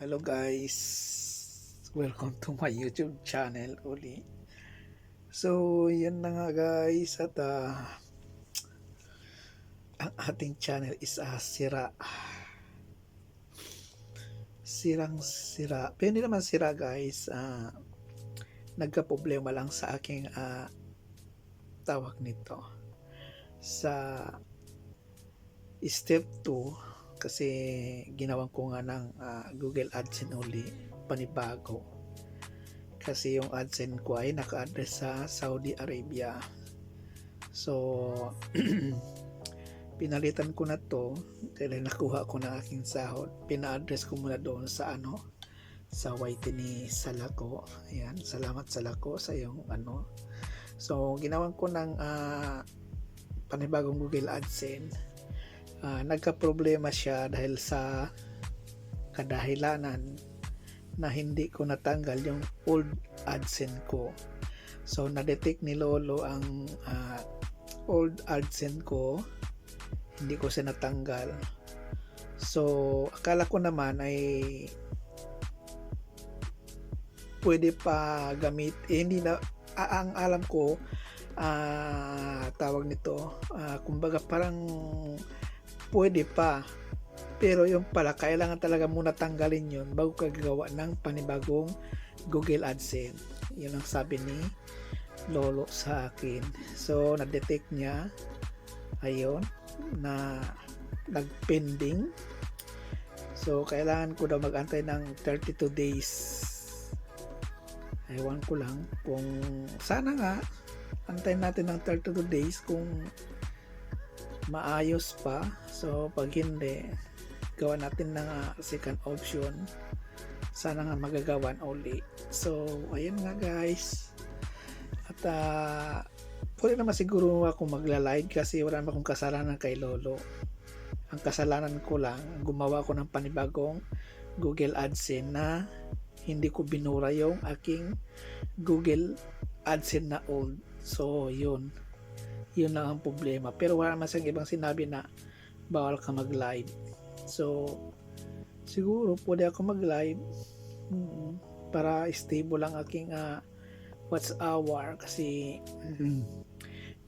Hello guys, welcome to my YouTube channel uli. So yan na nga guys, at ang ating channel is sirang sira, pero hindi naman sira guys. Nagka-problema lang sa aking tawag nito sa step 2, kasi ginawan ko nga ng Google AdSense uli, panibago, kasi yung AdSense ko ay naka-address sa Saudi Arabia. So pinalitan ko na to dahil nakuha ko na aking sahod. Pina-address ko muna doon sa sa YT ni Salako. Ayan, salamat Salako sa yung So ginawan ko ng panibagong Google AdSense. Nagka-problema siya dahil sa kadahilanan na hindi ko natanggal yung old AdSense ko. So na-detect ni Lolo ang old AdSense ko, hindi ko siya natanggal. So akala ko naman ay pwede pa gamit, hindi na, ang alam ko tawag nito, kumbaga parang pwede pa, pero yung pala kailangan talaga muna tanggalin yun bago ka gagawa ng panibagong Google AdSense. Yun ang sabi ni Lolo sa akin. So na-detect niya, ayun, na nag-pending. So kailangan ko daw mag-antay ng 32 days. Ewan ko lang kung sana nga antayin natin ng 32 days kung maayos pa. So pag hindi, gawa natin ng second option, sana nga magagawan uli. So ayun nga guys, at pwede naman siguro ako magla-live kasi wala naman akong kasalanan kay Lolo. Ang kasalanan ko lang, gumawa ko ng panibagong Google AdSense na hindi ko binura yung aking Google AdSense na old. So yun lang ang problema, pero wala naman siyang ibang sinabi na bawal ka mag live. So siguro pwede ako mag live para stable lang aking watch hour, kasi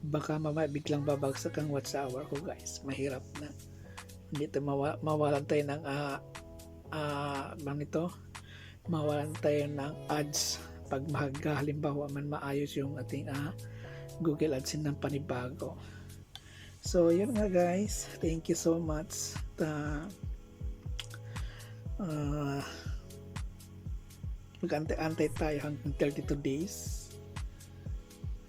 baka mamaya biglang babagsak ang watch hour ko guys. Mahirap na, hindi tayo mawalan tayo ng mawalan tayo ng ads pag halimbawa man maayos yung ating Google AdSense ng panibago. So yun nga guys, thank you so much. Mag-antay tayo hanggang 32 days.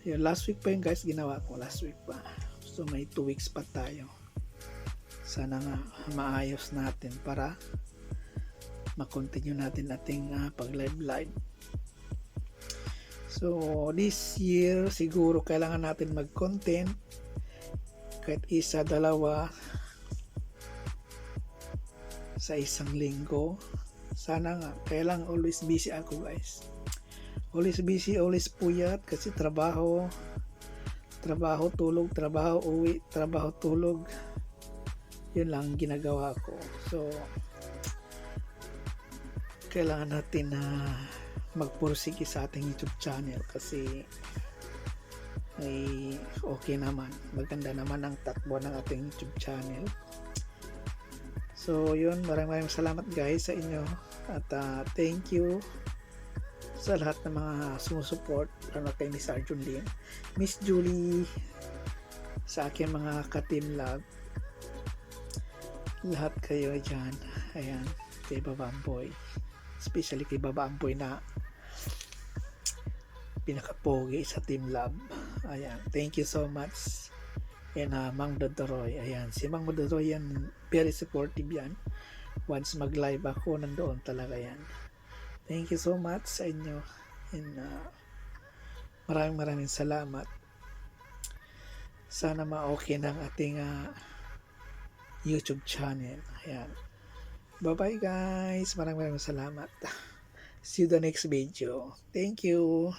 Yun, last week pa yun guys, ginawa ko last week pa. So may 2 weeks pa tayo. Sana nga maayos natin para ma-continue natin ating pag live. So this year siguro kailangan natin mag-content kahit isa, dalawa sa isang linggo. Sana nga, kailangan always busy ako guys. Always busy, always puyat, kasi trabaho, tulog, trabaho, uwi, trabaho, tulog. Yun lang ginagawa ko. So kailangan natin na magpursige sa ating YouTube channel, kasi ay okay naman, maganda naman ang takbo ng ating YouTube channel. So yun, maraming salamat guys sa inyo, at thank you sa lahat ng mga sumusupport, lalo kay Miss Arjun Lin, Miss Julie, sa aking mga ka-team lab, lahat kayo dyan. Ayan, kay Baba Amboy, especially kay Baba Amboy na pinakapogi sa team lab. Ayan, thank you so much. And Mang Dodoroy, ayan, si Mang Dodoroy yan, very supportive yan. Once mag live ako, nandoon talaga yan. Thank you so much sa inyo, and maraming salamat. Sana ma-okay ng ating YouTube channel. Ayan, bye bye guys, maraming salamat. See you the next video. Thank you.